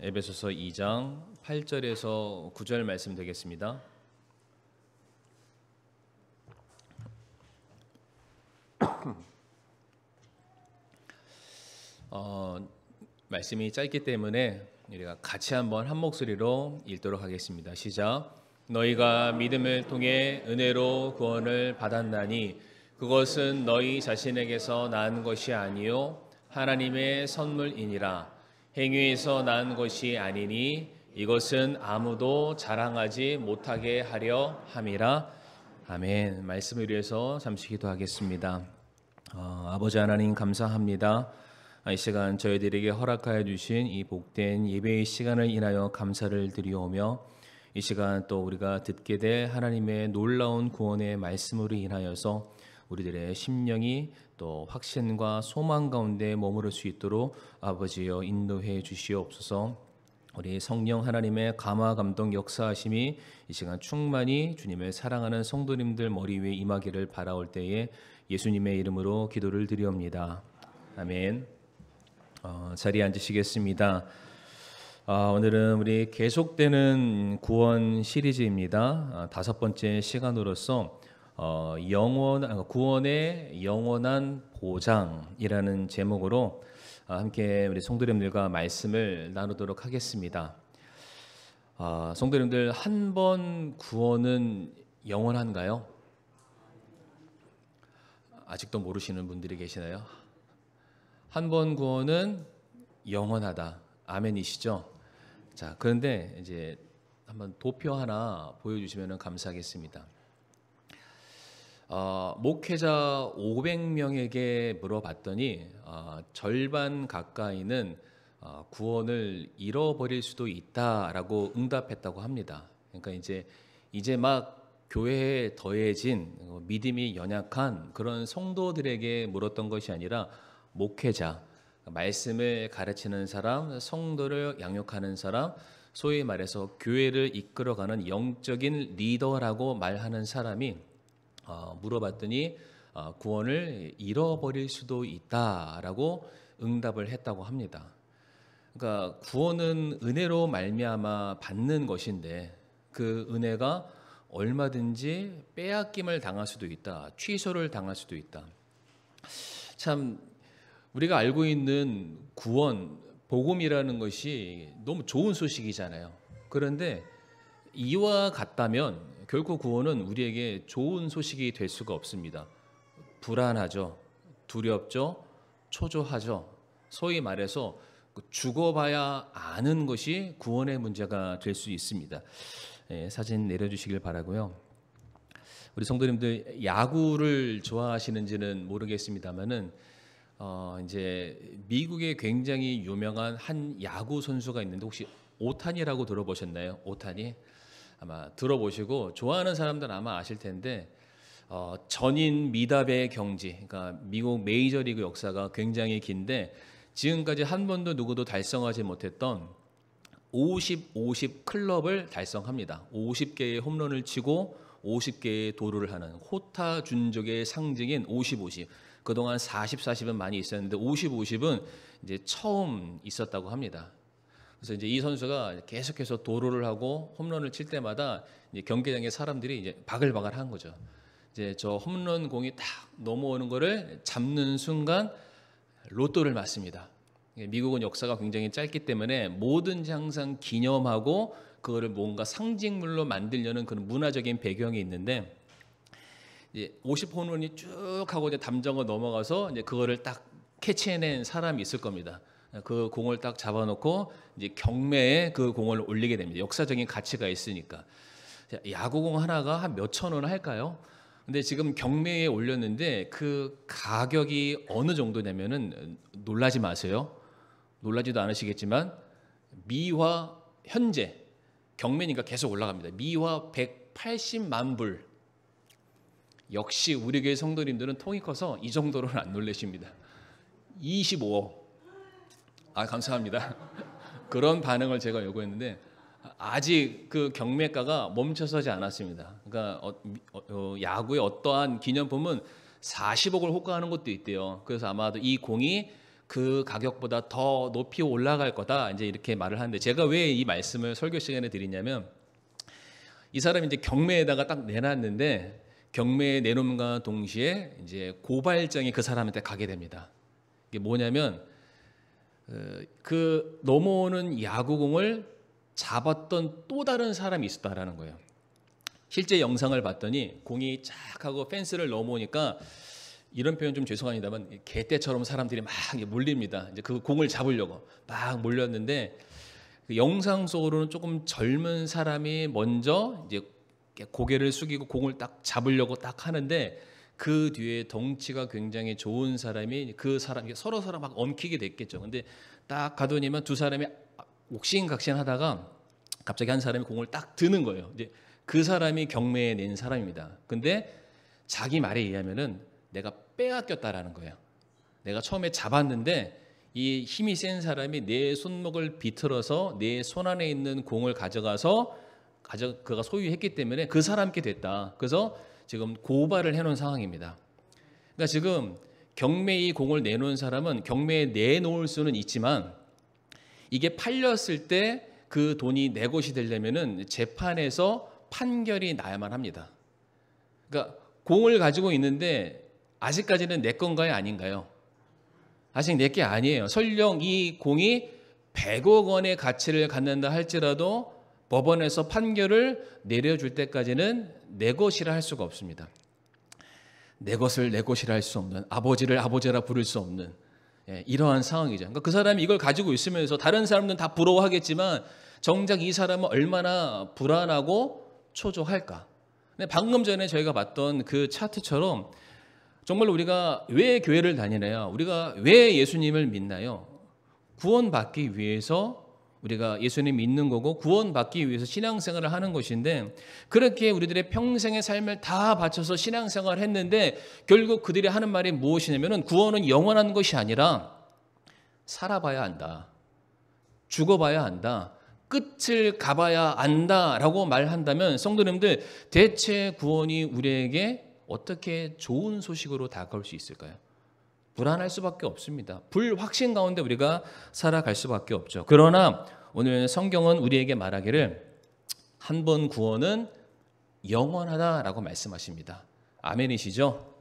에베소서 2장 8절에서 9절 말씀 되겠습니다. 말씀이 짧기 때문에 우리가 같이 한번 한 목소리로 읽도록 하겠습니다. 시작. 너희가 믿음을 통해 은혜로 구원을 받았나니 그것은 너희 자신에게서 난 것이 아니요 하나님의 선물이니라. 행위에서 난 것이 아니니 이것은 아무도 자랑하지 못하게 하려 함이라. 아멘. 말씀을 위해서 잠시 기도하겠습니다. 아버지 하나님 감사합니다. 이 시간 저희들에게 허락하여 주신 이 복된 예배의 시간을 인하여 감사를 드리오며 이 시간 또 우리가 듣게 될 하나님의 놀라운 구원의 말씀으로 인하여서 우리들의 심령이 또 확신과 소망 가운데 머무를 수 있도록 아버지여 인도해 주시옵소서. 우리 성령 하나님의 감화 감동 역사하심이 이 시간 충만히 주님을 사랑하는 성도님들 머리 위에 임하기를 바라올 때에 예수님의 이름으로 기도를 드리옵니다. 아멘. 자리에 앉으시겠습니다. 오늘은 우리 계속되는 구원 시리즈입니다. 5번째 시간으로서 구원의 영원한 보장이라는 제목으로 함께 우리 성도님들과 말씀을 나누도록 하겠습니다. 성도님들, 한 번 구원은 영원한가요? 아직도 모르시는 분들이 계시나요? 한 번 구원은 영원하다. 아멘이시죠? 자, 그런데 이제 한번 도표 하나 보여주시면 감사하겠습니다. 목회자 500명에게 물어봤더니 절반 가까이는 구원을 잃어버릴 수도 있다라고 응답했다고 합니다. 그러니까 이제 막 교회에 더해진 믿음이 연약한 그런 성도들에게 물었던 것이 아니라 목회자, 말씀을 가르치는 사람, 성도를 양육하는 사람, 소위 말해서 교회를 이끌어가는 영적인 리더라고 말하는 사람이 물어봤더니 구원을 잃어버릴 수도 있다라고 응답을 했다고 합니다. 그러니까 구원은 은혜로 말미암아 받는 것인데 그 은혜가 얼마든지 빼앗김을 당할 수도 있다, 취소를 당할 수도 있다. 참 우리가 알고 있는 구원, 복음이라는 것이 너무 좋은 소식이잖아요. 그런데 이와 같다면 결코 구원은 우리에게 좋은 소식이 될 수가 없습니다. 불안하죠, 두렵죠, 초조하죠. 소위 말해서 죽어봐야 아는 것이 구원의 문제가 될 수 있습니다. 사진 내려주시길 바라고요. 우리 성도님들 야구를 좋아하시는지는 모르겠습니다만은 이제 미국에 굉장히 유명한 한 야구 선수가 있는데 혹시 오타니라고 들어보셨나요? 오타니? 아마 들어보시고 좋아하는 사람들은 아마 아실 텐데 전인 미답의 경지, 그러니까 미국 메이저리그 역사가 굉장히 긴데 지금까지 한 번도 누구도 달성하지 못했던 50 클럽을 달성합니다. 50개의 홈런을 치고 50개의 도루를 하는 호타 준족의 상징인 50. 그동안 40은 많이 있었는데 50은 이제 처음 있었다고 합니다. 그래서 이제 이 선수가 계속해서 도루를 하고 홈런을 칠 때마다 이제 경기장에 사람들이 이제 바글바글 한 거죠. 이제 저 홈런 공이 딱 넘어오는 거를 잡는 순간 로또를 맞습니다. 미국은 역사가 굉장히 짧기 때문에 뭐든지 항상 기념하고 그거를 뭔가 상징물로 만들려는 그런 문화적인 배경이 있는데 이제 50홈런이 쭉 하고 이제 담장을 넘어가서 이제 그거를 딱 캐치해낸 사람이 있을 겁니다. 그 공을 딱 잡아놓고 이제 경매에 그 공을 올리게 됩니다. 역사적인 가치가 있으니까. 야구공 하나가 한 몇천 원 할까요? 근데 지금 경매에 올렸는데 그 가격이 어느 정도냐면은 놀라지 마세요. 놀라지도 않으시겠지만 미화 현재 경매니까 계속 올라갑니다. 미화 180만 불. 역시 우리 교회 성도님들은 통이 커서 이 정도로는 안 놀라십니다. 25억. 감사합니다. 그런 반응을 제가 요구했는데 아직 그 경매가가 멈춰서지 않았습니다. 그러니까 야구의 어떠한 기념품은 40억을 호가하는 것도 있대요. 그래서 아마도 이 공이 그 가격보다 더 높이 올라갈 거다. 이제 이렇게 말을 하는데 제가 왜 이 말씀을 설교 시간에 드리냐면 이 사람이 이제 경매에다가 딱 내놨는데 경매에 내놓음과 동시에 이제 고발장이 그 사람한테 가게 됩니다. 이게 뭐냐면 그 넘어오는 야구공을 잡았던 또 다른 사람이 있었다라는 거예요. 실제 영상을 봤더니 공이 쫙 하고 펜스를 넘어오니까 이런 표현 좀 죄송합니다만 개떼처럼 사람들이 막 몰립니다. 이제 그 공을 잡으려고 막 몰렸는데 그 영상 속으로는 조금 젊은 사람이 먼저 이제 고개를 숙이고 공을 딱 잡으려고 딱 하는데 그 뒤에 덩치가 굉장히 좋은 사람이 그 사람 서로 막 엉키게 됐겠죠. 근데 딱 가더니만 두 사람이 옥신각신하다가 갑자기 한 사람이 공을 딱 드는 거예요. 이제 그 사람이 경매에 낸 사람입니다. 근데 자기 말에 의하면은 내가 빼앗겼다라는 거예요. 내가 처음에 잡았는데 이 힘이 센 사람이 내 손목을 비틀어서 내 손 안에 있는 공을 가져가서 그가 소유했기 때문에 그 사람께 됐다. 그래서 지금 고발을 해놓은 상황입니다. 그러니까 지금 경매에 이 공을 내놓은 사람은 경매에 내놓을 수는 있지만 이게 팔렸을 때 그 돈이 내 것이 되려면은 재판에서 판결이 나야만 합니다. 그러니까 공을 가지고 있는데 아직까지는 내 건가요, 아닌가요? 아직 내 게 아니에요. 설령 이 공이 100억 원의 가치를 갖는다 할지라도 법원에서 판결을 내려줄 때까지는 내 것이라 할 수가 없습니다. 내 것을 내 것이라 할 수 없는, 아버지를 아버지라 부를 수 없는 이러한 상황이죠. 그러니까 그 사람이 이걸 가지고 있으면서 다른 사람들은 다 부러워하겠지만 정작 이 사람은 얼마나 불안하고 초조할까. 근데 방금 전에 저희가 봤던 그 차트처럼 정말 우리가 왜 교회를 다니나요? 우리가 왜 예수님을 믿나요? 구원받기 위해서 우리가 예수님 믿는 거고 구원받기 위해서 신앙생활을 하는 것인데 그렇게 우리들의 평생의 삶을 다 바쳐서 신앙생활을 했는데 결국 그들이 하는 말이 무엇이냐면 구원은 영원한 것이 아니라 살아봐야 한다. 죽어봐야 한다. 끝을 가봐야 안다라고 말한다면 성도님들 대체 구원이 우리에게 어떻게 좋은 소식으로 다가올 수 있을까요? 불안할 수밖에 없습니다. 불확신 가운데 우리가 살아갈 수밖에 없죠. 그러나 오늘 성경은 우리에게 말하기를 한 번 구원은 영원하다라고 말씀하십니다. 아멘이시죠?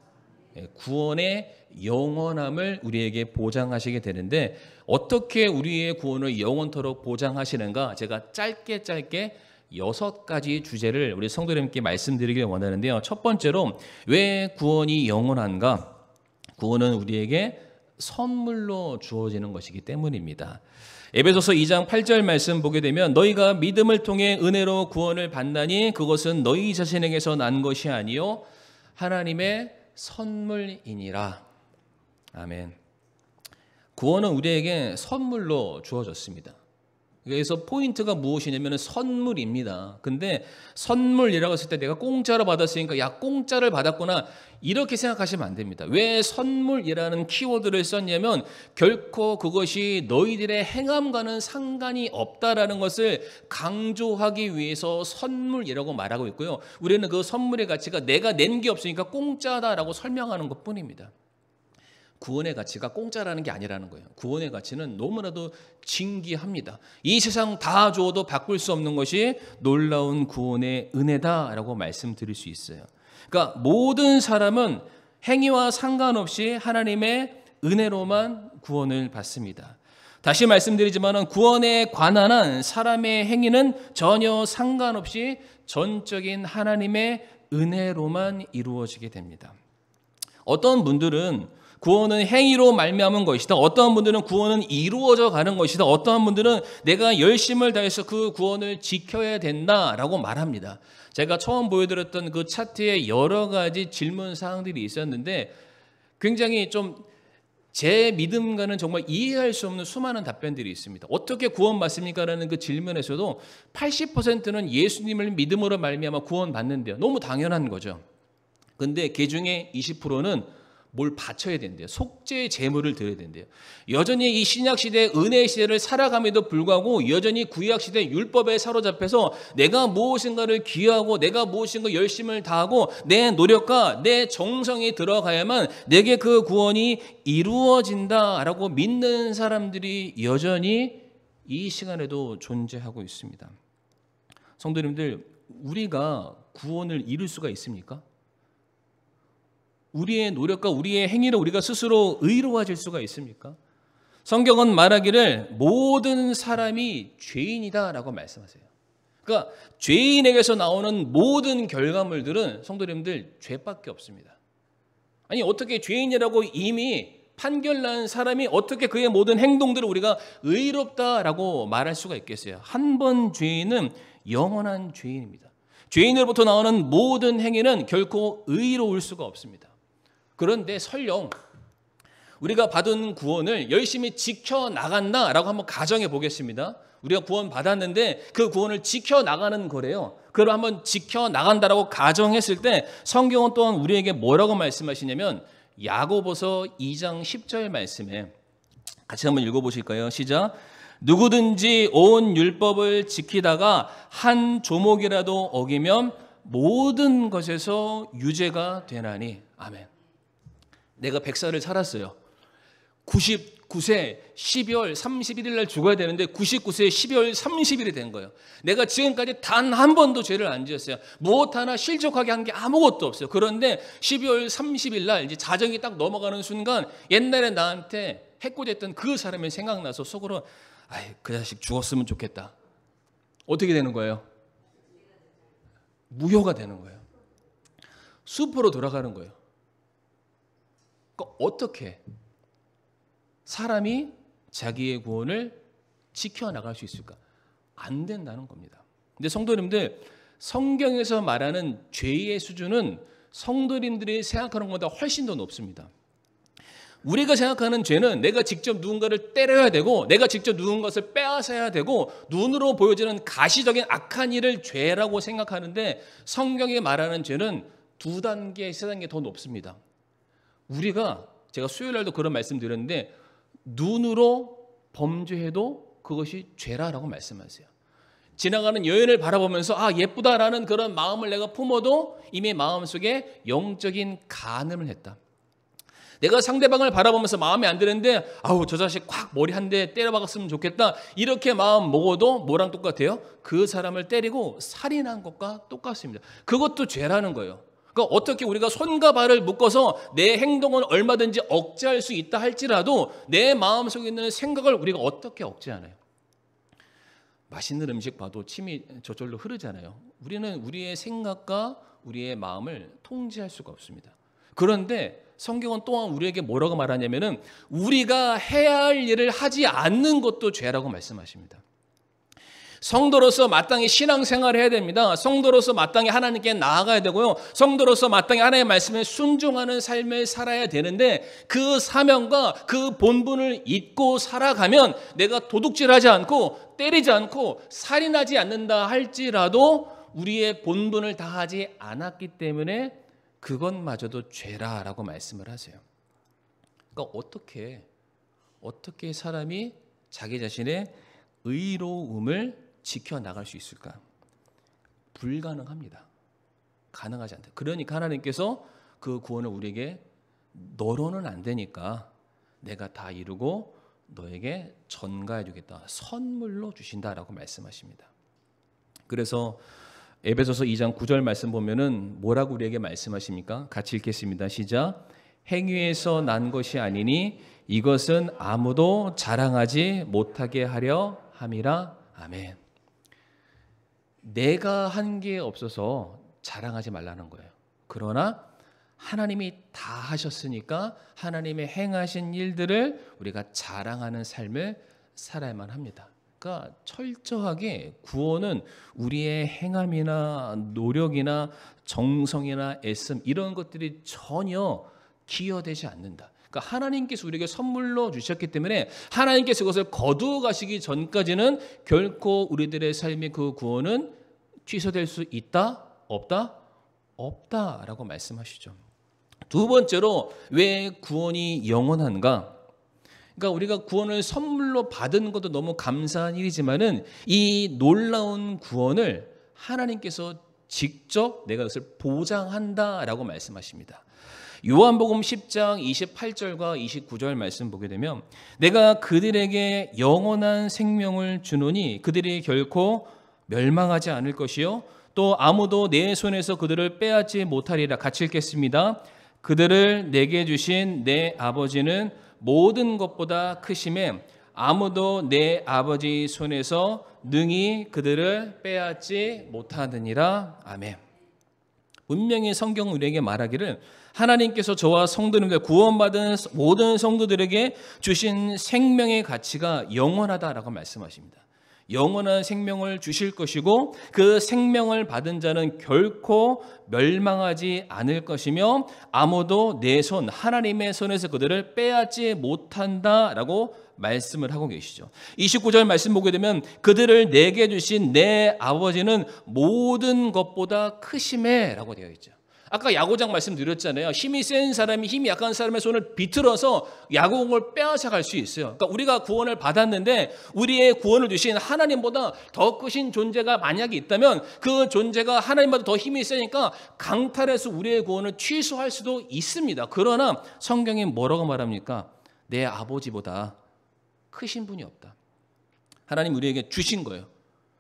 구원의 영원함을 우리에게 보장하시게 되는데 어떻게 우리의 구원을 영원토록 보장하시는가 제가 짧게 6가지 주제를 우리 성도님께 말씀드리길 원하는데요. 첫 번째로 왜 구원이 영원한가? 구원은 우리에게 선물로 주어지는 것이기 때문입니다. 에베소서 2장 8절 말씀 보게 되면 너희가 믿음을 통해 은혜로 구원을 받나니 그것은 너희 자신에게서 난 것이 아니요 하나님의 선물이니라. 아멘. 구원은 우리에게 선물로 주어졌습니다. 그래서 포인트가 무엇이냐면 선물입니다. 근데 선물이라고 했을 때 내가 공짜로 받았으니까 야 공짜를 받았구나 이렇게 생각하시면 안 됩니다. 왜 선물이라는 키워드를 썼냐면 결코 그것이 너희들의 행함과는 상관이 없다라는 것을 강조하기 위해서 선물이라고 말하고 있고요. 우리는 그 선물의 가치가 내가 낸 게 없으니까 공짜다라고 설명하는 것뿐입니다. 구원의 가치가 공짜라는 게 아니라는 거예요. 구원의 가치는 너무나도 진귀합니다. 이 세상 다 줘도 바꿀 수 없는 것이 놀라운 구원의 은혜다라고 말씀드릴 수 있어요. 그러니까 모든 사람은 행위와 상관없이 하나님의 은혜로만 구원을 받습니다. 다시 말씀드리지만 구원에 관한 한 사람의 행위는 전혀 상관없이 전적인 하나님의 은혜로만 이루어지게 됩니다. 어떤 분들은 구원은 행위로 말미암은 것이다. 어떠한 분들은 구원은 이루어져 가는 것이다. 어떠한 분들은 내가 열심을 다해서 그 구원을 지켜야 된다라고 말합니다. 제가 처음 보여드렸던 그 차트에 여러 가지 질문 사항들이 있었는데 굉장히 좀 제 믿음과는 정말 이해할 수 없는 수많은 답변들이 있습니다. 어떻게 구원받습니까? 라는 그 질문에서도 80%는 예수님을 믿음으로 말미암아 구원받는데요. 너무 당연한 거죠. 근데 그 중에 20%는 뭘 바쳐야 된대요. 속죄의 제물을 드려야 된대요. 여전히 이 신약시대 은혜의 시대를 살아감에도 불구하고 여전히 구약시대 율법에 사로잡혀서 내가 무엇인가를 기여하고 내가 무엇인가 열심을 다하고 내 노력과 내 정성이 들어가야만 내게 그 구원이 이루어진다라고 믿는 사람들이 여전히 이 시간에도 존재하고 있습니다. 성도님들, 우리가 구원을 이룰 수가 있습니까? 우리의 노력과 우리의 행위로 우리가 스스로 의로워질 수가 있습니까? 성경은 말하기를 모든 사람이 죄인이다라고 말씀하세요. 그러니까 죄인에게서 나오는 모든 결과물들은 성도님들 죄밖에 없습니다. 아니 어떻게 죄인이라고 이미 판결난 사람이 어떻게 그의 모든 행동들을 우리가 의롭다라고 말할 수가 있겠어요? 한 번 죄인은 영원한 죄인입니다. 죄인으로부터 나오는 모든 행위는 결코 의로울 수가 없습니다. 그런데 설령 우리가 받은 구원을 열심히 지켜나간다라고 한번 가정해 보겠습니다. 우리가 구원 받았는데 그 구원을 지켜나가는 거래요. 그걸 한번 지켜나간다라고 가정했을 때 성경은 또한 우리에게 뭐라고 말씀하시냐면 야고보서 2장 10절 말씀에 같이 한번 읽어보실까요? 시작. 누구든지 온 율법을 지키다가 한 조목이라도 어기면 모든 것에서 유죄가 되나니. 아멘. 내가 100살을 살았어요. 99세 12월 31일 날 죽어야 되는데 99세 12월 30일이 된 거예요. 내가 지금까지 단 한 번도 죄를 안 지었어요. 무엇 하나 실족하게 한 게 아무것도 없어요. 그런데 12월 30일 날 이제 자정이 딱 넘어가는 순간 옛날에 나한테 해코지했던 그 사람이 생각나서 속으로 아이 그 자식 죽었으면 좋겠다. 어떻게 되는 거예요? 무효가 되는 거예요. 숲으로 돌아가는 거예요. 그러니까 어떻게 사람이 자기의 구원을 지켜나갈 수 있을까? 안 된다는 겁니다. 근데 성도님들, 성경에서 말하는 죄의 수준은 성도님들이 생각하는 것보다 훨씬 더 높습니다. 우리가 생각하는 죄는 내가 직접 누군가를 때려야 되고 내가 직접 누군가를 빼앗아야 되고 눈으로 보여지는 가시적인 악한 일을 죄라고 생각하는데 성경이 말하는 죄는 2단계, 3단계 더 높습니다. 우리가 제가 수요일날도 그런 말씀 드렸는데 눈으로 범죄해도 그것이 죄라라고 말씀하세요. 지나가는 여인을 바라보면서 아 예쁘다라는 그런 마음을 내가 품어도 이미 마음속에 영적인 간음을 했다. 내가 상대방을 바라보면서 마음에 안 드는데 아우 저 자식 콱 머리 한 대 때려박았으면 좋겠다 이렇게 마음 먹어도 뭐랑 똑같아요? 그 사람을 때리고 살인한 것과 똑같습니다. 그것도 죄라는 거예요. 그러니까 어떻게 우리가 손과 발을 묶어서 내 행동은 얼마든지 억제할 수 있다 할지라도 내 마음속에 있는 생각을 우리가 어떻게 억제하나요? 맛있는 음식 봐도 침이 저절로 흐르잖아요. 우리는 우리의 생각과 우리의 마음을 통제할 수가 없습니다. 그런데 성경은 또한 우리에게 뭐라고 말하냐면은 우리가 해야 할 일을 하지 않는 것도 죄라고 말씀하십니다. 성도로서 마땅히 신앙생활을 해야 됩니다. 성도로서 마땅히 하나님께 나아가야 되고요. 성도로서 마땅히 하나님의 말씀에 순종하는 삶을 살아야 되는데 그 사명과 그 본분을 잊고 살아가면 내가 도둑질하지 않고 때리지 않고 살인하지 않는다 할지라도 우리의 본분을 다하지 않았기 때문에 그것마저도 죄라라고 말씀을 하세요. 그러니까 어떻게 사람이 자기 자신의 의로움을 지켜나갈 수 있을까? 불가능합니다. 가능하지 않다. 그러니까 하나님께서 그 구원을 우리에게 너로는 안 되니까 내가 다 이루고 너에게 전가해 주겠다. 선물로 주신다라고 말씀하십니다. 그래서 에베소서 2장 9절 말씀 보면은 뭐라고 우리에게 말씀하십니까? 같이 읽겠습니다. 시작. 행위에서 난 것이 아니니 이것은 아무도 자랑하지 못하게 하려 함이라. 아멘. 내가 한 게 없어서 자랑하지 말라는 거예요. 그러나 하나님이 다 하셨으니까 하나님의 행하신 일들을 우리가 자랑하는 삶을 살아야만 합니다. 그러니까 철저하게 구원은 우리의 행함이나 노력이나 정성이나 애씀 이런 것들이 전혀 기여되지 않는다. 그러니까 하나님께서 우리에게 선물로 주셨기 때문에 하나님께서 그것을 거두어 가시기 전까지는 결코 우리들의 삶의 그 구원은 취소될 수 있다? 없다? 없다라고 말씀하시죠. 두 번째로 왜 구원이 영원한가? 그러니까 우리가 구원을 선물로 받은 것도 너무 감사한 일이지만은 이 놀라운 구원을 하나님께서 직접 내가 그것을 보장한다라고 말씀하십니다. 요한복음 10장 28절과 29절 말씀 보게 되면 내가 그들에게 영원한 생명을 주노니 그들이 결코 멸망하지 않을 것이요 또 아무도 내 손에서 그들을 빼앗지 못하리라. 같이 읽겠습니다. 그들을 내게 주신 내 아버지는 모든 것보다 크심에 아무도 내 아버지 손에서 능히 그들을 빼앗지 못하느니라. 아멘. 분명히 성경은 우리에게 말하기를 하나님께서 저와 성도님들 구원받은 모든 성도들에게 주신 생명의 가치가 영원하다라고 말씀하십니다. 영원한 생명을 주실 것이고 그 생명을 받은 자는 결코 멸망하지 않을 것이며 아무도 내 손 하나님의 손에서 그들을 빼앗지 못한다라고 말씀을 하고 계시죠. 29절 말씀 보게 되면 그들을 내게 주신 내 아버지는 모든 것보다 크심에 라고 되어 있죠. 아까 야구장 말씀드렸잖아요. 힘이 센 사람이 힘이 약한 사람의 손을 비틀어서 야구공을 빼앗아 갈 수 있어요. 그러니까 우리가 구원을 받았는데 우리의 구원을 주신 하나님보다 더 크신 존재가 만약에 있다면 그 존재가 하나님보다 더 힘이 세니까 강탈해서 우리의 구원을 취소할 수도 있습니다. 그러나 성경이 뭐라고 말합니까? 내 아버지보다 크신 분이 없다. 하나님 우리에게 주신 거예요.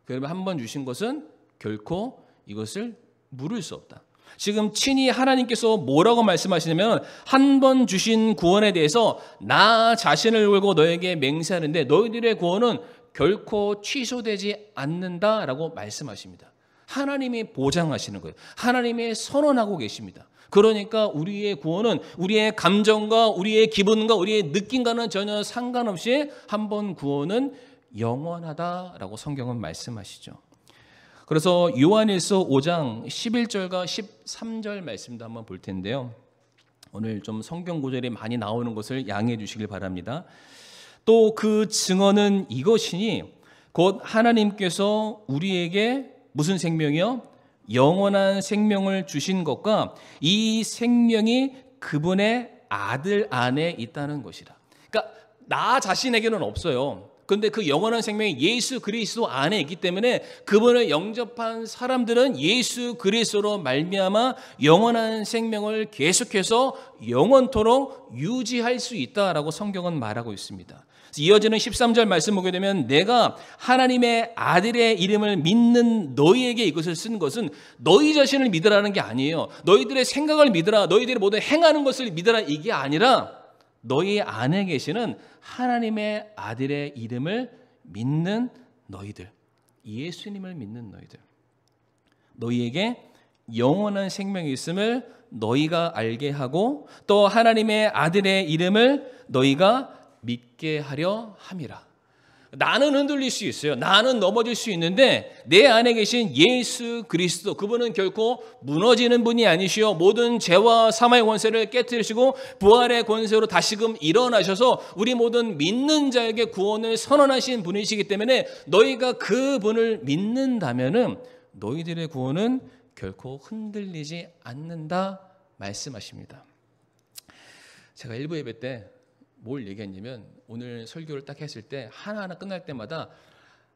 그러면 한 번 주신 것은 결코 이것을 물을 수 없다. 지금 친히 하나님께서 뭐라고 말씀하시냐면 한 번 주신 구원에 대해서 나 자신을 걸고 너에게 맹세하는데 너희들의 구원은 결코 취소되지 않는다라고 말씀하십니다. 하나님이 보장하시는 거예요. 하나님이 선언하고 계십니다. 그러니까 우리의 구원은 우리의 감정과 우리의 기분과 우리의 느낌과는 전혀 상관없이 한 번 구원은 영원하다라고 성경은 말씀하시죠. 그래서 요한일서 5장 11절과 13절 말씀도 한번 볼 텐데요. 오늘 좀 성경 구절이 많이 나오는 것을 양해해 주시길 바랍니다. 또 그 증언은 이것이니 곧 하나님께서 우리에게 무슨 생명이요? 영원한 생명을 주신 것과 이 생명이 그분의 아들 안에 있다는 것이라. 그러니까 나 자신에게는 없어요. 그런데 그 영원한 생명이 예수 그리스도 안에 있기 때문에 그분을 영접한 사람들은 예수 그리스도로 말미암아 영원한 생명을 계속해서 영원토록 유지할 수 있다라고 성경은 말하고 있습니다. 이어지는 13절 말씀 보게 되면 내가 하나님의 아들의 이름을 믿는 너희에게 이것을 쓴 것은 너희 자신을 믿으라는 게 아니에요. 너희들의 생각을 믿으라, 너희들이 모두 행하는 것을 믿으라, 이게 아니라 너희 안에 계시는 하나님의 아들의 이름을 믿는 너희들, 예수님을 믿는 너희들, 너희에게 영원한 생명이 있음을 너희가 알게 하고 또 하나님의 아들의 이름을 너희가 믿게 하려 함이라. 나는 흔들릴 수 있어요. 나는 넘어질 수 있는데 내 안에 계신 예수 그리스도, 그분은 결코 무너지는 분이 아니시요 모든 죄와 사망의 권세를 깨뜨리시고 부활의 권세로 다시금 일어나셔서 우리 모든 믿는 자에게 구원을 선언하신 분이시기 때문에 너희가 그분을 믿는다면은 너희들의 구원은 결코 흔들리지 않는다 말씀하십니다. 제가 일부 예배 때 뭘 얘기했냐면 오늘 설교를 딱 했을 때 하나하나 끝날 때마다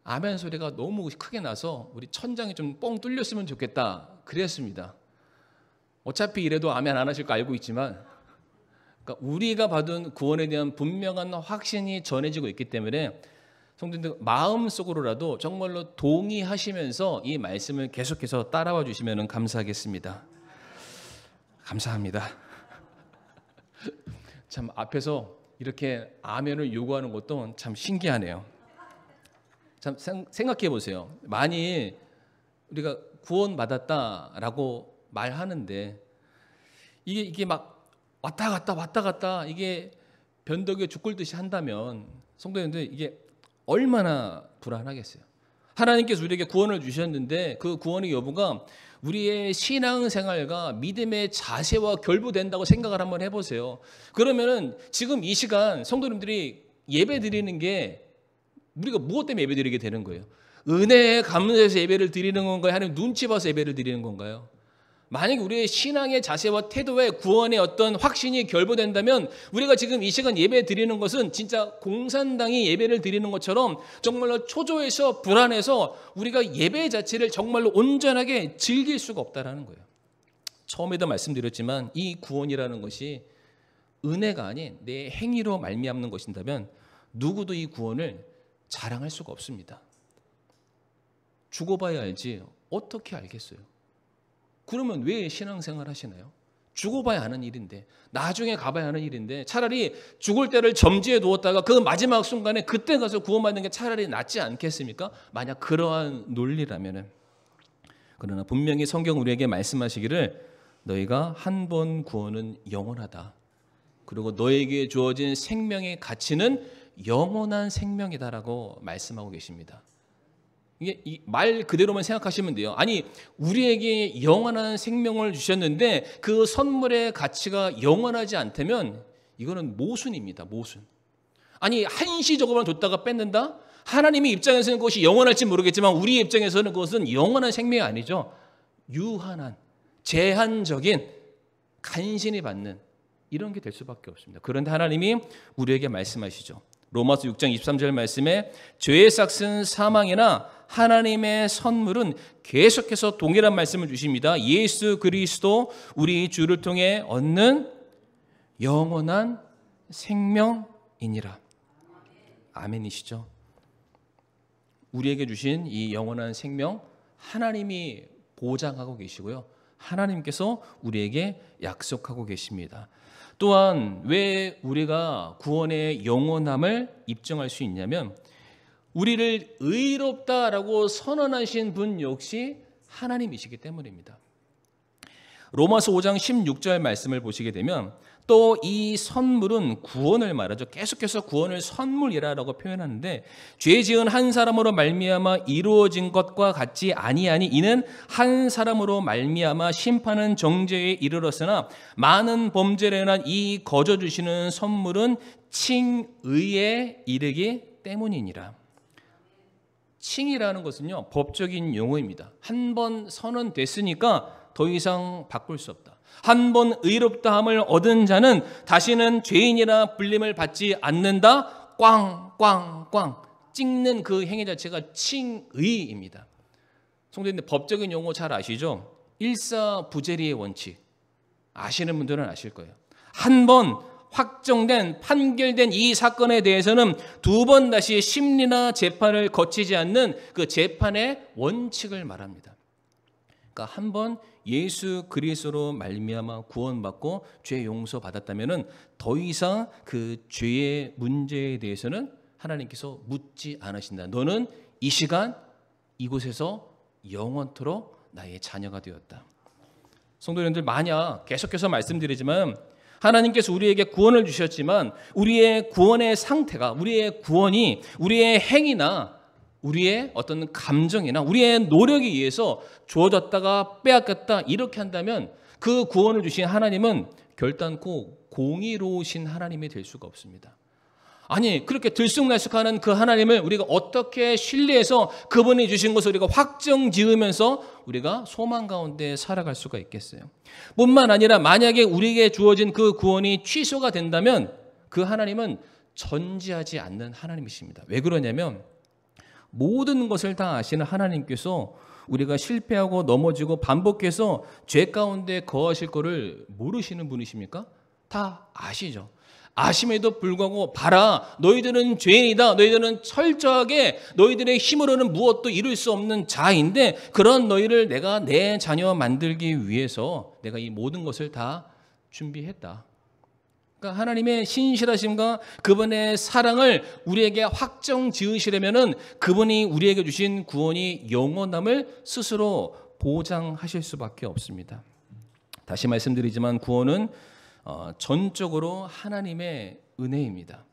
아멘 소리가 너무 크게 나서 우리 천장이 좀 뻥 뚫렸으면 좋겠다 그랬습니다. 어차피 이래도 아멘 안 하실 거 알고 있지만 그러니까 우리가 받은 구원에 대한 분명한 확신이 전해지고 있기 때문에 성도님들 마음속으로라도 정말로 동의하시면서 이 말씀을 계속해서 따라와 주시면 감사하겠습니다. 감사합니다. 참 앞에서 이렇게 아멘을 요구하는 것도 참 신기하네요. 참 생각해 보세요. 많이 우리가 구원받았다라고 말하는데 이게 막 왔다 갔다 이게 변덕에 죽골듯이 한다면 성도님들 이게 얼마나 불안하겠어요. 하나님께서 우리에게 구원을 주셨는데 그 구원의 여부가 우리의 신앙생활과 믿음의 자세와 결부된다고 생각을 한번 해보세요. 그러면은 지금 이 시간 성도님들이 예배 드리는 게 우리가 무엇 때문에 예배 드리게 되는 거예요? 은혜에 감사해서 예배를 드리는 건가요? 아니면 눈치 봐서 예배를 드리는 건가요? 만약에 우리의 신앙의 자세와 태도에 구원의 어떤 확신이 결부된다면 우리가 지금 이 시간 예배 드리는 것은 진짜 공산당이 예배를 드리는 것처럼 정말로 초조해서 불안해서 우리가 예배 자체를 정말로 온전하게 즐길 수가 없다라는 거예요. 처음에도 말씀드렸지만 이 구원이라는 것이 은혜가 아닌 내 행위로 말미암는 것인다면 누구도 이 구원을 자랑할 수가 없습니다. 죽어봐야 알지 어떻게 알겠어요? 그러면 왜 신앙생활 하시나요? 죽어봐야 하는 일인데, 나중에 가봐야 하는 일인데, 차라리 죽을 때를 점지해 두었다가 그 마지막 순간에 그때 가서 구원받는 게 차라리 낫지 않겠습니까? 만약 그러한 논리라면은. 그러나 분명히 성경 우리에게 말씀하시기를 너희가 한 번 구원은 영원하다. 그리고 너에게 주어진 생명의 가치는 영원한 생명이다라고 말씀하고 계십니다. 이게 이 말 그대로만 생각하시면 돼요. 아니, 우리에게 영원한 생명을 주셨는데 그 선물의 가치가 영원하지 않다면 이거는 모순입니다. 모순. 아니, 한시적으로만 뒀다가 뺏는다? 하나님의 입장에서는 그것이 영원할지 모르겠지만 우리의 입장에서는 그것은 영원한 생명이 아니죠. 유한한, 제한적인, 간신히 받는 이런 게 될 수밖에 없습니다. 그런데 하나님이 우리에게 말씀하시죠. 로마서 6장 23절 말씀에 죄의 삭은 사망이나 하나님의 선물은 계속해서 동일한 말씀을 주십니다. 예수 그리스도 우리 주를 통해 얻는 영원한 생명이니라. 아멘이시죠? 우리에게 주신 이 영원한 생명 하나님이 보장하고 계시고요. 하나님께서 우리에게 약속하고 계십니다. 또한 왜 우리가 구원의 영원함을 입증할 수 있냐면 우리를 의롭다라고 선언하신 분 역시 하나님이시기 때문입니다. 로마서 5장 16절 말씀을 보시게 되면 또 이 선물은 구원을 말하죠. 계속해서 구원을 선물이라고 표현하는데 죄 지은 한 사람으로 말미암아 이루어진 것과 같지 아니하니 이는 한 사람으로 말미암아 심판은 정죄에 이르렀으나 많은 범죄를 행한 이 거저 주시는 선물은 칭의에 이르기 때문이니라. 칭이라는 것은요, 법적인 용어입니다. 한 번 선언됐으니까 더 이상 바꿀 수 없다. 한 번 의롭다함을 얻은 자는 다시는 죄인이라 불림을 받지 않는다. 꽝꽝꽝 찍는 그 행위 자체가 칭의입니다. 성도님들 법적인 용어 잘 아시죠? 일사부재리의 원칙 아시는 분들은 아실 거예요. 한 번 확정된 판결된 이 사건에 대해서는 두 번 다시 심리나 재판을 거치지 않는 그 재판의 원칙을 말합니다. 그러니까 한 번 예수 그리스도로 말미암아 구원받고 죄 용서 받았다면은 더 이상 그 죄의 문제에 대해서는 하나님께서 묻지 않으신다. 너는 이 시간 이곳에서 영원토록 나의 자녀가 되었다. 성도님들, 만약 계속해서 말씀드리지만 하나님께서 우리에게 구원을 주셨지만 우리의 구원의 상태가, 우리의 구원이 우리의 행위나 우리의 어떤 감정이나 우리의 노력에 의해서 주어졌다가 빼앗겼다 이렇게 한다면 그 구원을 주신 하나님은 결단코 공의로우신 하나님이 될 수가 없습니다. 아니, 그렇게 들쑥날쑥하는 그 하나님을 우리가 어떻게 신뢰해서 그분이 주신 것을 우리가 확정 지으면서 우리가 소망 가운데 살아갈 수가 있겠어요? 뿐만 아니라 만약에 우리에게 주어진 그 구원이 취소가 된다면 그 하나님은 전지하지 않는 하나님이십니다. 왜 그러냐면 모든 것을 다 아시는 하나님께서 우리가 실패하고 넘어지고 반복해서 죄 가운데 거하실 거를 모르시는 분이십니까? 다 아시죠. 아심에도 불구하고 봐라, 너희들은 죄인이다. 너희들은 철저하게 너희들의 힘으로는 무엇도 이룰 수 없는 자인데 그런 너희를 내가 내 자녀 만들기 위해서 내가 이 모든 것을 다 준비했다. 그러니까 하나님의 신실하심과 그분의 사랑을 우리에게 확정 지으시려면은 그분이 우리에게 주신 구원이 영원함을 스스로 보장하실 수밖에 없습니다. 다시 말씀드리지만 구원은 전적으로 하나님의 은혜입니다.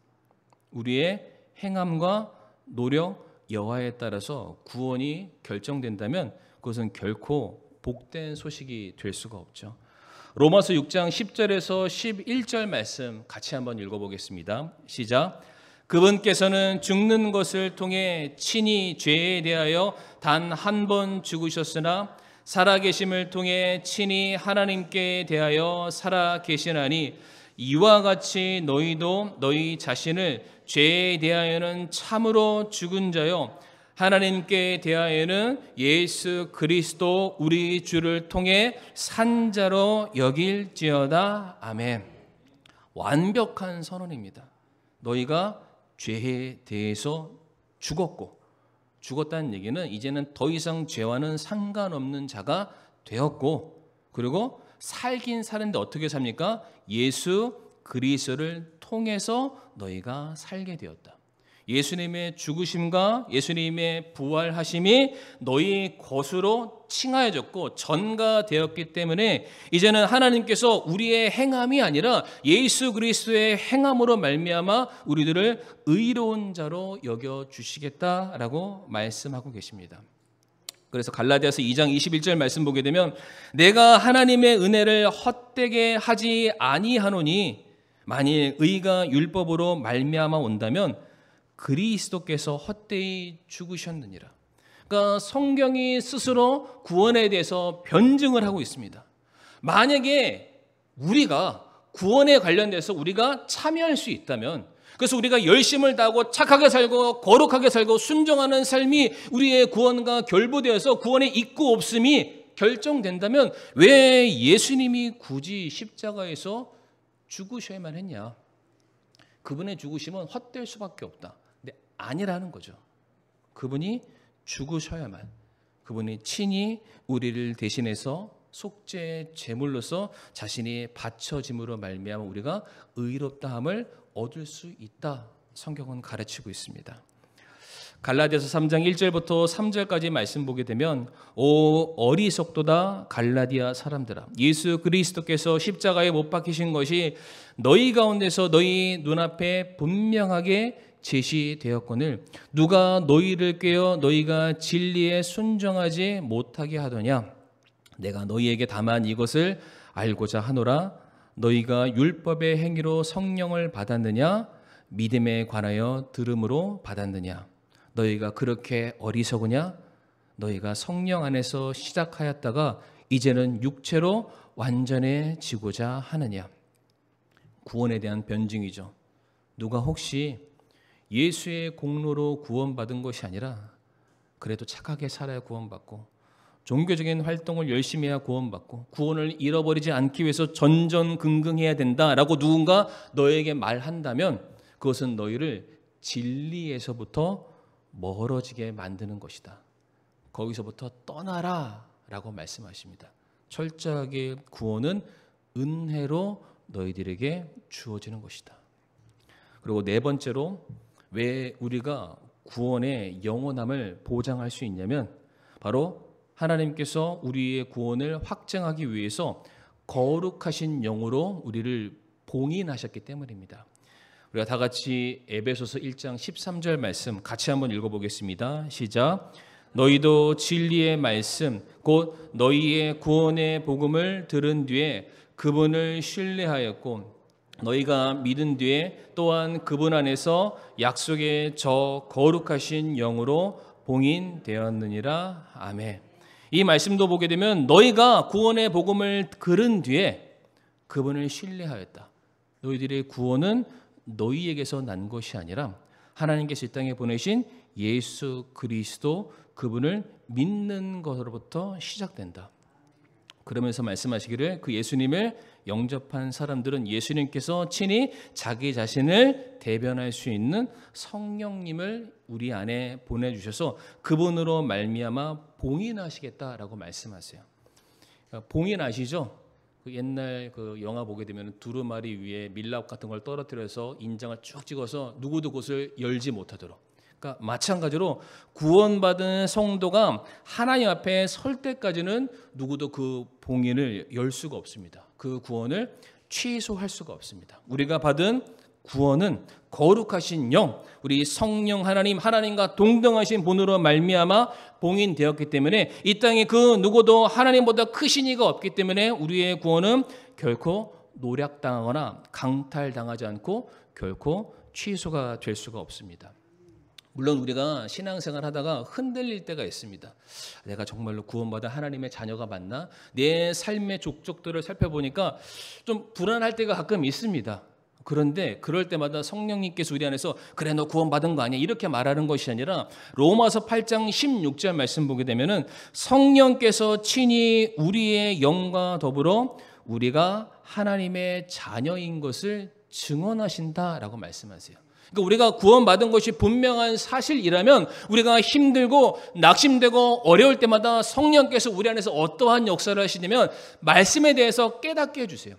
우리의 행함과 노력, 여하에 따라서 구원이 결정된다면 그것은 결코 복된 소식이 될 수가 없죠. 로마서 6장 10절에서 11절 말씀 같이 한번 읽어보겠습니다. 시작. 그분께서는 죽는 것을 통해 친히 죄에 대하여 단 한 번 죽으셨으나 살아계심을 통해 친히 하나님께 대하여 살아계시나니 이와 같이 너희도 너희 자신을 죄에 대하여는 참으로 죽은 자요 하나님께 대하여는 예수 그리스도 우리 주를 통해 산 자로 여길지어다. 아멘. 완벽한 선언입니다. 너희가 죄에 대해서 죽었다는 얘기는 이제는 더 이상 죄와는 상관없는 자가 되었고, 그리고 살긴 사는데 어떻게 삽니까? 예수 그리스도를 통해서 너희가 살게 되었다. 예수님의 죽으심과 예수님의 부활하심이 너희 것으로 칭하여졌고 전가되었기 때문에 이제는 하나님께서 우리의 행함이 아니라 예수 그리스도의 행함으로 말미암아 우리들을 의로운 자로 여겨주시겠다라고 말씀하고 계십니다. 그래서 갈라디아서 2장 21절 말씀 보게 되면 내가 하나님의 은혜를 헛되게 하지 아니하노니 만일 의가 율법으로 말미암아 온다면 그리스도께서 헛되이 죽으셨느니라. 그러니까 성경이 스스로 구원에 대해서 변증을 하고 있습니다. 만약에 우리가 구원에 관련돼서 우리가 참여할 수 있다면, 그래서 우리가 열심을 다하고 착하게 살고 거룩하게 살고 순종하는 삶이 우리의 구원과 결부되어서 구원의 있고 없음이 결정된다면 왜 예수님이 굳이 십자가에서 죽으셔야만 했냐? 그분의 죽으심은 헛될 수밖에 없다. 근데 아니라는 거죠. 그분이 죽으셔야만, 그분이 친히 우리를 대신해서 속죄 제물로서 자신이 바쳐짐으로 말미암아 우리가 의롭다함을 얻을 수 있다. 성경은 가르치고 있습니다. 갈라디아서 3장 1절부터 3절까지 말씀 보게 되면 오 어리석도다 갈라디아 사람들아, 예수 그리스도께서 십자가에 못 박히신 것이 너희 가운데서 너희 눈앞에 분명하게 제시되었거늘 누가 너희를 꾀어 너희가 진리에 순종하지 못하게 하더냐? 내가 너희에게 다만 이것을 알고자 하노라. 너희가 율법의 행위로 성령을 받았느냐? 믿음에 관하여 들음으로 받았느냐? 너희가 그렇게 어리석으냐? 너희가 성령 안에서 시작하였다가 이제는 육체로 완전해지고자 하느냐? 구원에 대한 변증이죠. 누가 혹시 예수의 공로로 구원받은 것이 아니라 그래도 착하게 살아야 구원받고 종교적인 활동을 열심히 해야 구원받고 구원을 잃어버리지 않기 위해서 전전긍긍해야 된다라고 누군가 너에게 말한다면 그것은 너희를 진리에서부터 멀어지게 만드는 것이다. 거기서부터 떠나라 라고 말씀하십니다. 철저하게 구원은 은혜로 너희들에게 주어지는 것이다. 그리고 네 번째로 왜 우리가 구원의 영원함을 보장할 수 있냐면 바로 하나님께서 우리의 구원을 확증하기 위해서 거룩하신 영으로 우리를 봉인하셨기 때문입니다. 우리가 다 같이 에베소서 1장 13절 말씀 같이 한번 읽어보겠습니다. 시작. 너희도 진리의 말씀 곧 너희의 구원의 복음을 들은 뒤에 그분을 신뢰하였고 너희가 믿은 뒤에 또한 그분 안에서 약속의 저 거룩하신 영으로 봉인되었느니라. 아멘. 이 말씀도 보게 되면 너희가 구원의 복음을 들은 뒤에 그분을 신뢰하였다. 너희들의 구원은 너희에게서 난 것이 아니라 하나님께서 이 땅에 보내신 예수 그리스도 그분을 믿는 것으로부터 시작된다. 그러면서 말씀하시기를 그 예수님을 영접한 사람들은 예수님께서 친히 자기 자신을 대변할 수 있는 성령님을 우리 안에 보내주셔서 그분으로 말미암아 봉인하시겠다라고 말씀하세요. 봉인 아시죠? 그 옛날 그 영화 보게 되면 두루마리 위에 밀랍 같은 걸 떨어뜨려서 인장을 쭉 찍어서 누구도 그것을 열지 못하도록. 그러니까 마찬가지로 구원받은 성도가 하나님 앞에 설 때까지는 누구도 그 봉인을 열 수가 없습니다. 그 구원을 취소할 수가 없습니다. 우리가 받은 구원은 거룩하신 영, 우리 성령 하나님, 하나님과 동등하신 분으로 말미암아 봉인되었기 때문에 이 땅에 그 누구도 하나님보다 크신 이가 없기 때문에 우리의 구원은 결코 노략당하거나 강탈당하지 않고 결코 취소가 될 수가 없습니다. 물론 우리가 신앙생활 하다가 흔들릴 때가 있습니다. 내가 정말로 구원받은 하나님의 자녀가 맞나? 내 삶의 족적들을 살펴보니까 좀 불안할 때가 가끔 있습니다. 그런데 그럴 때마다 성령님께서 우리 안에서 그래 너 구원받은 거 아니야 이렇게 말하는 것이 아니라 로마서 8장 16절 말씀 보게 되면은 성령께서 친히 우리의 영과 더불어 우리가 하나님의 자녀인 것을 증언하신다라고 말씀하세요. 그러니까 우리가 구원받은 것이 분명한 사실이라면 우리가 힘들고 낙심되고 어려울 때마다 성령께서 우리 안에서 어떠한 역사를 하시냐면 말씀에 대해서 깨닫게 해주세요.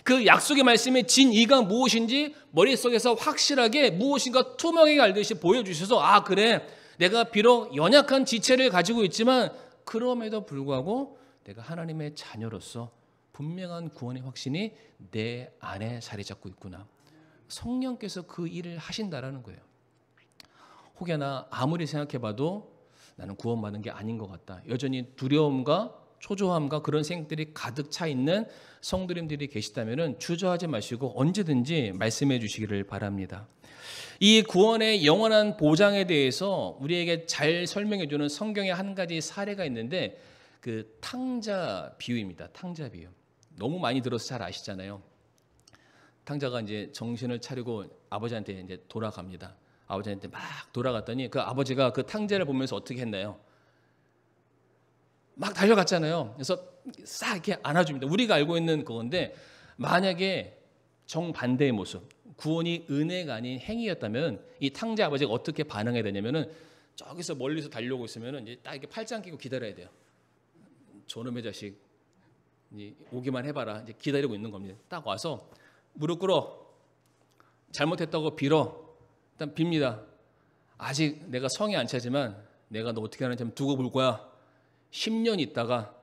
그 약속의 말씀의 진의가 무엇인지 머릿속에서 확실하게 무엇인가 투명하게 알듯이 보여주셔서 아 그래 내가 비록 연약한 지체를 가지고 있지만 그럼에도 불구하고 내가 하나님의 자녀로서 분명한 구원의 확신이 내 안에 자리 잡고 있구나. 성령께서 그 일을 하신다라는 거예요. 혹여나 아무리 생각해봐도 나는 구원받은 게 아닌 것 같다. 여전히 두려움과 초조함과 그런 생각들이 가득 차 있는 성도님들이 계시다면 주저하지 마시고 언제든지 말씀해 주시기를 바랍니다. 이 구원의 영원한 보장에 대해서 우리에게 잘 설명해 주는 성경의 한 가지 사례가 있는데 그 탕자 비유입니다. 탕자 비유. 너무 많이 들어서 잘 아시잖아요. 탕자가 이제 정신을 차리고 아버지한테 이제 돌아갑니다. 아버지한테 막 돌아갔더니 그 아버지가 그 탕자를 보면서 어떻게 했나요? 막 달려갔잖아요. 그래서 싹 이렇게 안아줍니다. 우리가 알고 있는 그건데 만약에 정반대의 모습, 구원이 은혜가 아닌 행위였다면 이 탕자 아버지가 어떻게 반응해야 되냐면은 저기서 멀리서 달려오고 있으면은 이제 딱 이렇게 팔짱 끼고 기다려야 돼요. 저놈의 자식 오기만 해봐라. 이제 기다리고 있는 겁니다. 딱 와서 무릎 꿇어. 잘못했다고 빌어. 일단 빕니다. 아직 내가 성이 안 차지만 내가 너 어떻게 하는지 한번 두고 볼 거야. 10년 있다가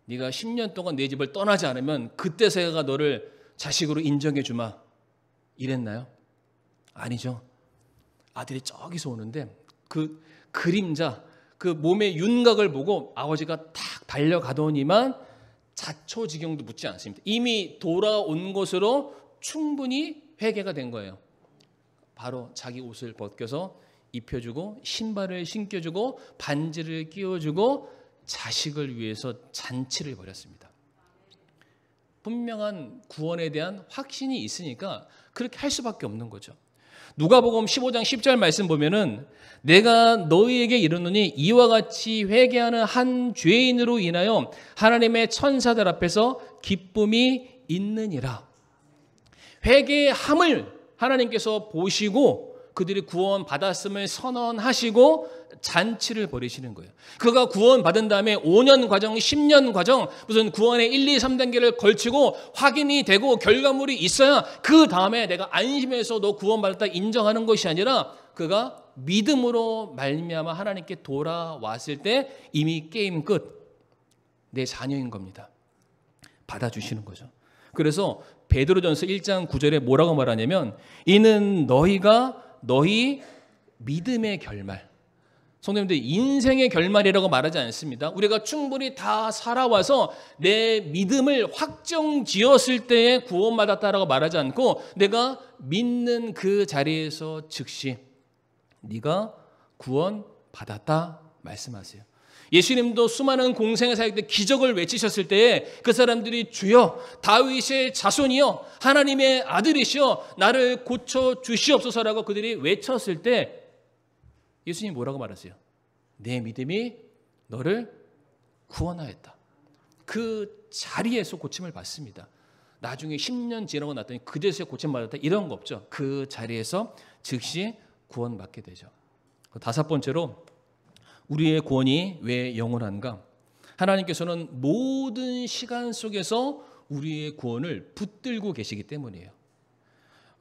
네가 10년 동안 내 집을 떠나지 않으면 그때서야 너를 자식으로 인정해 주마. 이랬나요? 아니죠. 아들이 저기서 오는데 그 그림자, 그 몸의 윤곽을 보고 아버지가 탁 달려가더니만 자초지경도 묻지 않습니다. 이미 돌아온 것으로 충분히 회개가 된 거예요. 바로 자기 옷을 벗겨서 입혀주고 신발을 신겨주고 반지를 끼워주고 자식을 위해서 잔치를 벌였습니다. 분명한 구원에 대한 확신이 있으니까 그렇게 할 수밖에 없는 거죠. 누가복음 15장 10절 말씀 보면은 내가 너희에게 이르노니 이와 같이 회개하는 한 죄인으로 인하여 하나님의 천사들 앞에서 기쁨이 있느니라. 회개함을 하나님께서 보시고 그들이 구원 받았음을 선언하시고 잔치를 벌이시는 거예요. 그가 구원 받은 다음에 5년 과정, 10년 과정, 무슨 구원의 1, 2, 3단계를 걸치고 확인이 되고 결과물이 있어야 그 다음에 내가 안심해서 너 구원 받았다 인정하는 것이 아니라 그가 믿음으로 말미암아 하나님께 돌아왔을 때 이미 게임 끝. 내 자녀인 겁니다. 받아주시는 거죠. 그래서 베드로전서 1장 9절에 뭐라고 말하냐면 이는 너희 믿음의 결말. 성도님들 인생의 결말이라고 말하지 않습니다. 우리가 충분히 다 살아와서 내 믿음을 확정지었을 때에 구원받았다라고 말하지 않고 내가 믿는 그 자리에서 즉시 네가 구원받았다 말씀하세요. 예수님도 수많은 공생의 사역 때 기적을 외치셨을 때에 그 사람들이 주여 다윗의 자손이여 하나님의 아들이시여 나를 고쳐 주시옵소서라고 그들이 외쳤을 때 예수님이 뭐라고 말하세요? 내 믿음이 너를 구원하였다. 그 자리에서 고침을 받습니다. 나중에 10년 지나고 났더니 그제서야 고침받았다 이런 거 없죠. 그 자리에서 즉시 구원받게 되죠. 다섯 번째로 우리의 구원이 왜 영원한가? 하나님께서는 모든 시간 속에서 우리의 구원을 붙들고 계시기 때문이에요.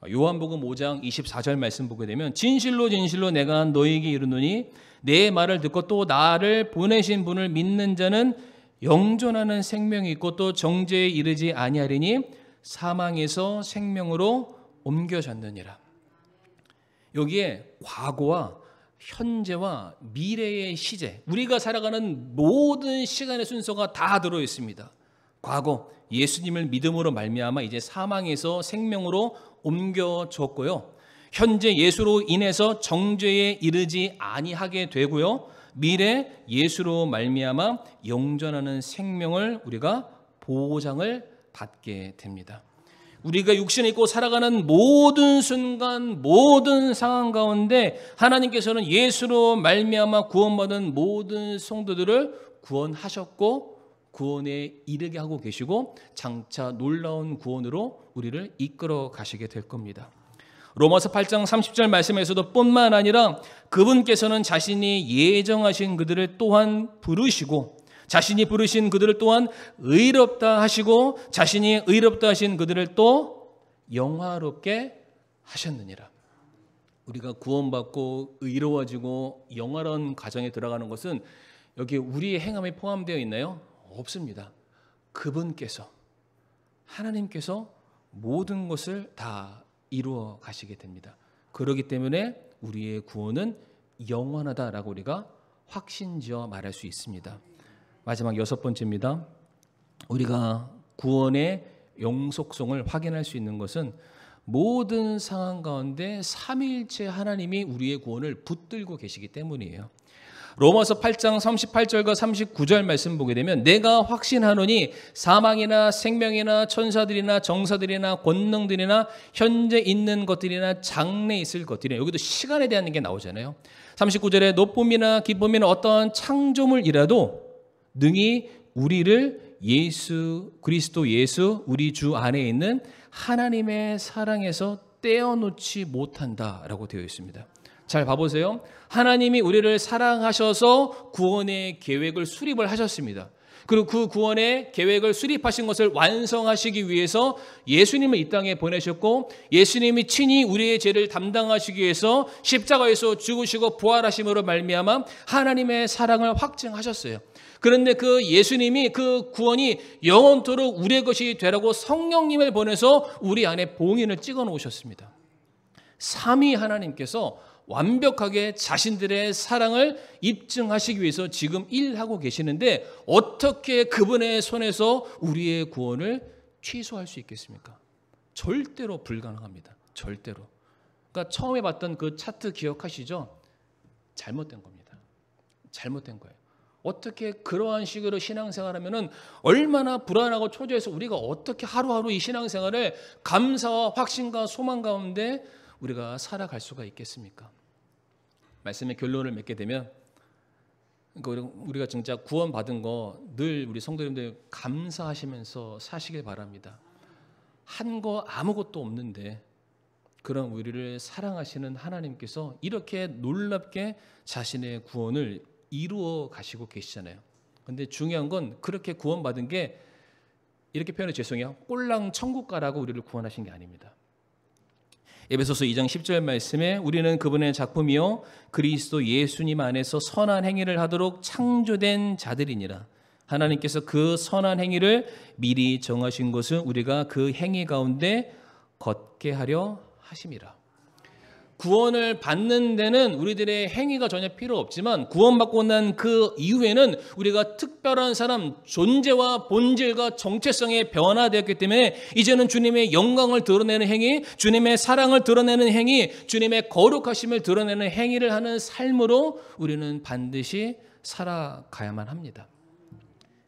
요한복음 5장 24절 말씀 보게 되면 진실로 진실로 내가 너희에게 이르노니 내 말을 듣고 또 나를 보내신 분을 믿는 자는 영존하는 생명이 있고 또 정죄에 이르지 아니하리니 사망에서 생명으로 옮겨졌느니라. 여기에 과거와 현재와 미래의 시제, 우리가 살아가는 모든 시간의 순서가 다 들어 있습니다. 과거 예수님을 믿음으로 말미암아 이제 사망에서 생명으로 옮겨졌고요. 현재 예수로 인해서 정죄에 이르지 아니하게 되고요. 미래 예수로 말미암아 영존하는 생명을 우리가 보장을 받게 됩니다. 우리가 육신을 입고 살아가는 모든 순간, 모든 상황 가운데 하나님께서는 예수로 말미암아 구원받은 모든 성도들을 구원하셨고 구원에 이르게 하고 계시고 장차 놀라운 구원으로 우리를 이끌어 가시게 될 겁니다. 로마서 8장 30절 말씀에서도 뿐만 아니라 그분께서는 자신이 예정하신 그들을 또한 부르시고 자신이 부르신 그들을 또한 의롭다 하시고 자신이 의롭다 하신 그들을 또 영화롭게 하셨느니라. 우리가 구원받고 의로워지고 영화로운 과정에 들어가는 것은 여기 우리의 행함이 포함되어 있나요? 없습니다. 그분께서 하나님께서 모든 것을 다 이루어 가시게 됩니다. 그렇기 때문에 우리의 구원은 영원하다라고 우리가 확신지어 말할 수 있습니다. 마지막 6번째입니다. 우리가 구원의 영속성을 확인할 수 있는 것은 모든 상황 가운데 삼위일체 하나님이 우리의 구원을 붙들고 계시기 때문이에요. 로마서 8장 38절과 39절 말씀 보게 되면 내가 확신하노니 사망이나 생명이나 천사들이나 정사들이나 권능들이나 현재 있는 것들이나 장래 있을 것들이나 여기도 시간에 대한 게 나오잖아요. 39절에 높음이나 기쁨이나 어떠한 창조물이라도 능히 우리를 예수 그리스도 예수 우리 주 안에 있는 하나님의 사랑에서 떼어놓지 못한다라고 되어 있습니다. 잘 봐보세요. 하나님이 우리를 사랑하셔서 구원의 계획을 수립을 하셨습니다. 그리고 그 구원의 계획을 수립하신 것을 완성하시기 위해서 예수님을 이 땅에 보내셨고 예수님이 친히 우리의 죄를 담당하시기 위해서 십자가에서 죽으시고 부활하심으로 말미암아 하나님의 사랑을 확증하셨어요. 그런데 그 예수님이 그 구원이 영원토록 우리의 것이 되라고 성령님을 보내서 우리 안에 봉인을 찍어 놓으셨습니다. 삼위 하나님께서 완벽하게 자신들의 사랑을 입증하시기 위해서 지금 일하고 계시는데 어떻게 그분의 손에서 우리의 구원을 취소할 수 있겠습니까? 절대로 불가능합니다. 절대로. 그러니까 처음에 봤던 그 차트 기억하시죠? 잘못된 겁니다. 잘못된 거예요. 어떻게 그러한 식으로 신앙생활하면은 얼마나 불안하고 초조해서 우리가 어떻게 하루하루 이 신앙생활을 감사와 확신과 소망 가운데 우리가 살아갈 수가 있겠습니까? 말씀의 결론을 맺게 되면 우리가 진짜 구원받은 거 늘 우리 성도님들 감사하시면서 사시길 바랍니다. 한 거 아무것도 없는데 그런 우리를 사랑하시는 하나님께서 이렇게 놀랍게 자신의 구원을 이루어 가시고 계시잖아요. 근데 중요한 건 그렇게 구원받은 게 이렇게 표현해 죄송해요. 꼴랑 천국 가라고 우리를 구원하신 게 아닙니다. 에베소서 2장 10절 말씀에 우리는 그분의 작품이요 그리스도 예수님 안에서 선한 행위를 하도록 창조된 자들이니라. 하나님께서 그 선한 행위를 미리 정하신 것은 우리가 그 행위 가운데 걷게 하려 하심이라. 구원을 받는 데는 우리들의 행위가 전혀 필요 없지만 구원받고 난 그 이후에는 우리가 특별한 사람, 존재와 본질과 정체성에 변화되었기 때문에 이제는 주님의 영광을 드러내는 행위, 주님의 사랑을 드러내는 행위, 주님의 거룩하심을 드러내는 행위를 하는 삶으로 우리는 반드시 살아가야만 합니다.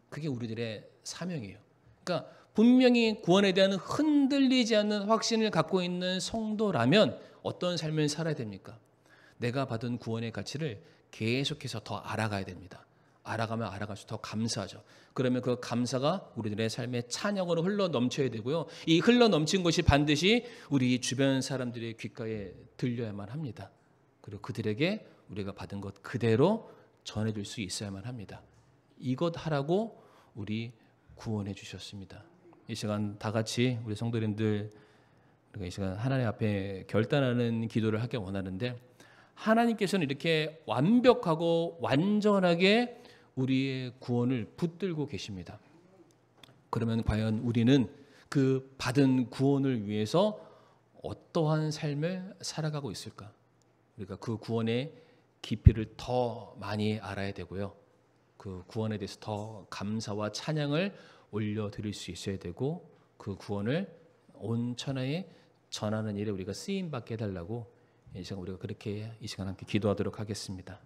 그게 우리들의 사명이에요. 그러니까 분명히 구원에 대한 흔들리지 않는 확신을 갖고 있는 성도라면 어떤 삶을 살아야 됩니까? 내가 받은 구원의 가치를 계속해서 더 알아가야 됩니다. 알아가면 알아갈수록 더 감사하죠. 그러면 그 감사가 우리들의 삶의 찬양으로 흘러 넘쳐야 되고요. 이 흘러 넘친 것이 반드시 우리 주변 사람들의 귓가에 들려야만 합니다. 그리고 그들에게 우리가 받은 것 그대로 전해줄 수 있어야만 합니다. 이것 하라고 우리 구원해 주셨습니다. 이 시간 다 같이 우리 성도님들 우리가 이 시간 하나님 앞에 결단하는 기도를 하기 원하는데 하나님께서는 이렇게 완벽하고 완전하게 우리의 구원을 붙들고 계십니다. 그러면 과연 우리는 그 받은 구원을 위해서 어떠한 삶을 살아가고 있을까? 우리가 그 구원의 깊이를 더 많이 알아야 되고요. 그 구원에 대해서 더 감사와 찬양을 올려드릴 수 있어야 되고 그 구원을 온 천하에 전하는 일에 우리가 쓰임받게 해달라고 이 시간 우리가 그렇게 이 시간 함께 기도하도록 하겠습니다.